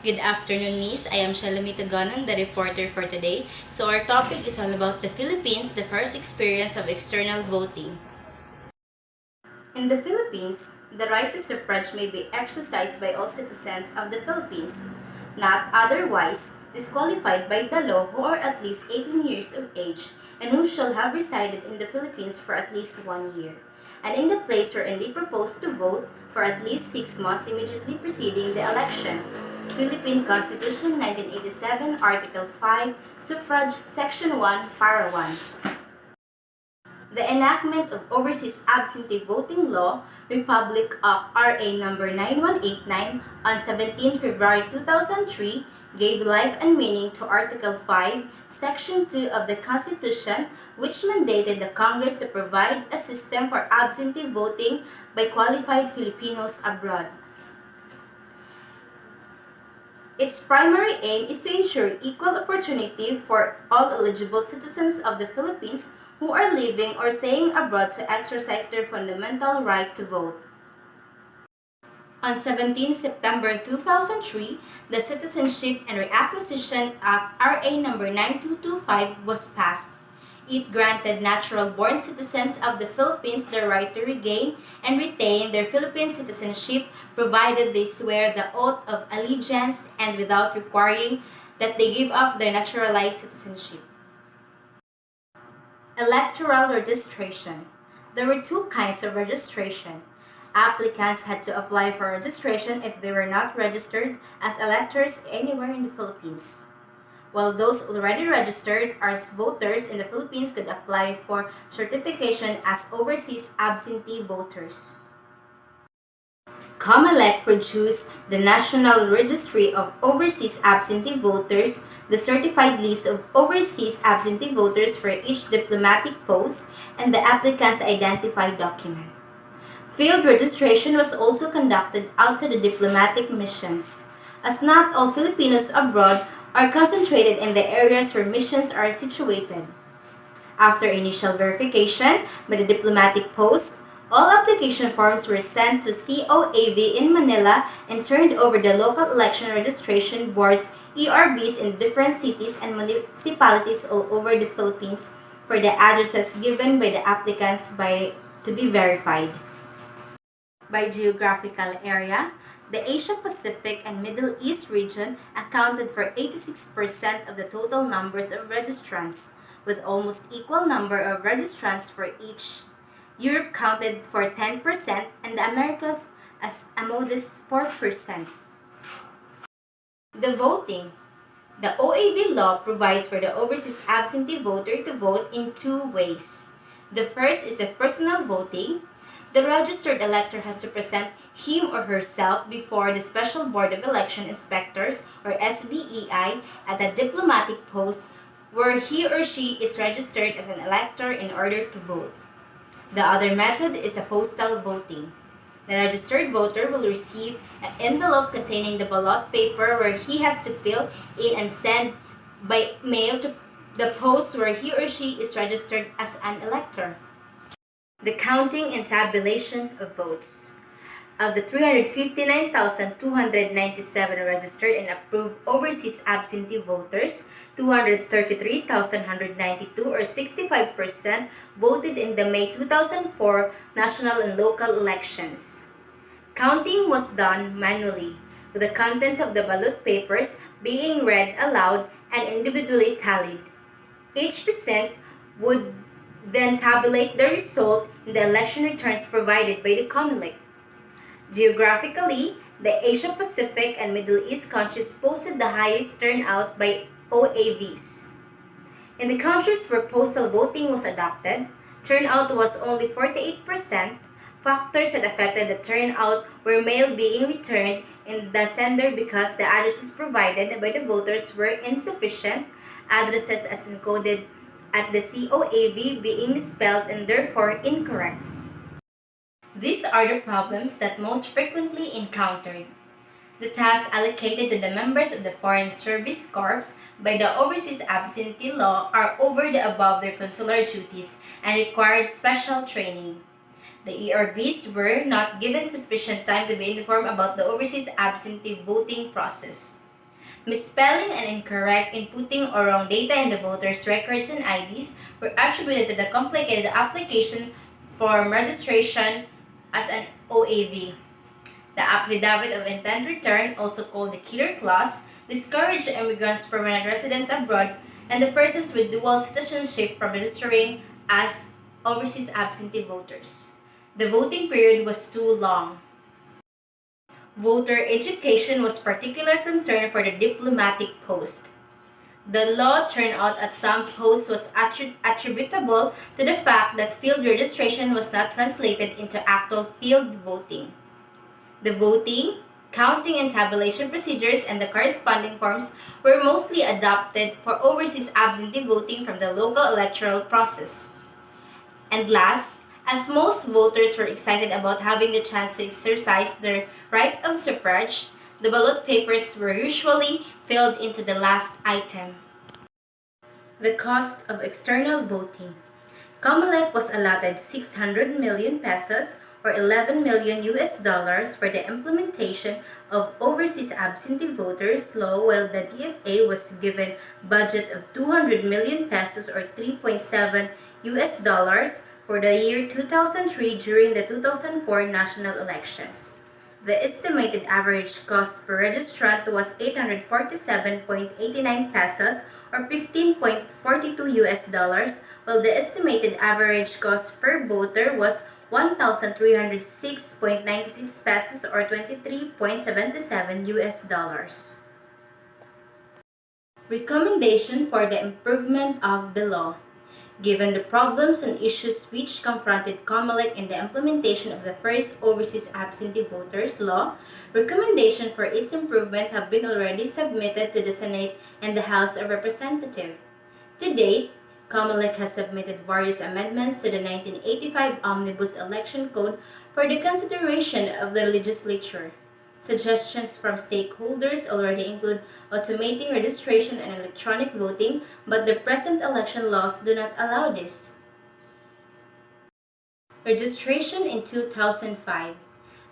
Good afternoon, Miss. I am Shalamita Ganon, the reporter for today. So our topic is all about the Philippines, the first experience of external voting. In the Philippines, the right to suffrage may be exercised by all citizens of the Philippines, not otherwise disqualified by the law who are at least 18 years of age and who shall have resided in the Philippines for at least 1 year, and in the place wherein they propose to vote for at least 6 months immediately preceding the election. Philippine Constitution 1987, Article 5, Suffrage, Section 1, Para 1. The enactment of Overseas Absentee Voting Law, Republic Act RA number 9189 on 17 February 2003 gave life and meaning to Article 5, Section 2 of the Constitution, which mandated the Congress to provide a system for absentee voting by qualified Filipinos abroad. Its primary aim is to ensure equal opportunity for all eligible citizens of the Philippines who are living or staying abroad to exercise their fundamental right to vote. On 17 September 2003, the Citizenship and Reacquisition Act RA number 9225 was passed. It granted natural-born citizens of the Philippines the right to regain and retain their Philippine citizenship provided they swear the oath of allegiance and without requiring that they give up their naturalized citizenship. Electoral registration. There were two kinds of registration. Applicants had to apply for registration if they were not registered as electors anywhere in the Philippines, while those already registered as voters in the Philippines could apply for certification as overseas absentee voters. COMELEC produced the National Registry of Overseas Absentee Voters, the certified list of overseas absentee voters for each diplomatic post, and the applicant's identified document. Field registration was also conducted outside the diplomatic missions, as not all Filipinos abroad are concentrated in the areas where missions are situated. After initial verification by the diplomatic post, all application forms were sent to COAV in Manila and turned over the local election registration boards ERBs in different cities and municipalities all over the Philippines for the addresses given by the applicants to be verified. By geographical area, the Asia-Pacific and Middle East region accounted for 86% of the total numbers of registrants, with almost equal number of registrants for each. Europe counted for 10% and the Americas as a modest 4%. The voting. The OAV law provides for the overseas absentee voter to vote in two ways. The first is a personal voting. The registered elector has to present him or herself before the Special Board of Election Inspectors or SBEI at a diplomatic post where he or she is registered as an elector in order to vote. The other method is a postal voting. The registered voter will receive an envelope containing the ballot paper where he has to fill in and send by mail to the post where he or she is registered as an elector. The counting and tabulation of votes. Of the 359,297 registered and approved overseas absentee voters, 233,192 or 65% voted in the May 2004 national and local elections. Counting was done manually, with the contents of the ballot papers being read aloud and individually tallied. Each percent would then tabulate the result in the election returns provided by the COMELEC. Geographically, the Asia-Pacific and Middle East countries posted the highest turnout by OAVs. In the countries where postal voting was adopted, turnout was only 48%. Factors that affected the turnout were mail being returned in the sender because the addresses provided by the voters were insufficient, addresses as encoded at the COAV being misspelled and therefore incorrect. These are the problems that most frequently encountered. The tasks allocated to the members of the Foreign Service Corps by the Overseas Absentee Law are over the above their consular duties and required special training. The ERBs were not given sufficient time to be informed about the overseas absentee voting process. Misspelling and incorrect inputting or wrong data in the voters' records and IDs were attributed to the complicated application form registration as an OAV. The Affidavit of Intent Return, also called the Killer Clause, discouraged immigrants, permanent residents abroad, and the persons with dual citizenship from registering as overseas absentee voters. The voting period was too long. Voter education was particular concern for the diplomatic post. The low turnout at some posts was attributable to the fact that field registration was not translated into actual field voting. The voting, counting, and tabulation procedures and the corresponding forms were mostly adopted for overseas absentee voting from the local electoral process. And last, as most voters were excited about having the chance to exercise their right of suffrage, the ballot papers were usually filled into the last item. The cost of external voting. Comelec was allotted 600 million pesos or 11 million US dollars for the implementation of overseas absentee voters law, while the DFA was given budget of 200 million pesos or 3.7 US dollars for the year 2003 during the 2004 national elections. The estimated average cost per registrant was 847.89 pesos or 15.42 US dollars, while the estimated average cost per voter was 1,306.96 pesos or 23.77 US dollars. Recommendation for the improvement of the law. Given the problems and issues which confronted COMELEC in the implementation of the first overseas absentee voters law, recommendations for its improvement have been already submitted to the Senate and the House of Representatives. To date, COMELEC has submitted various amendments to the 1985 Omnibus Election Code for the consideration of the legislature. Suggestions from stakeholders already include automating registration and electronic voting, but the present election laws do not allow this. Registration in 2005.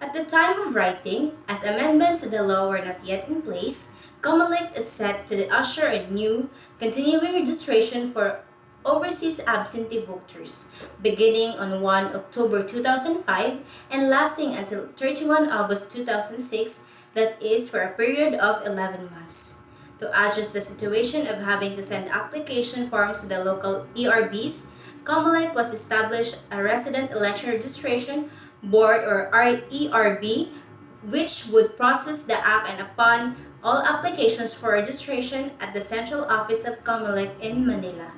At the time of writing, as amendments to the law were not yet in place, COMELEC is set to usher a new, continuing registration for overseas absentee voters, beginning on 1 October 2005 and lasting until 31 August 2006, that is for a period of 11 months. To address the situation of having to send application forms to the local ERBs, COMELEC was established a Resident Election Registration Board or ERB, which would process the act and upon all applications for registration at the central office of COMELEC in Manila.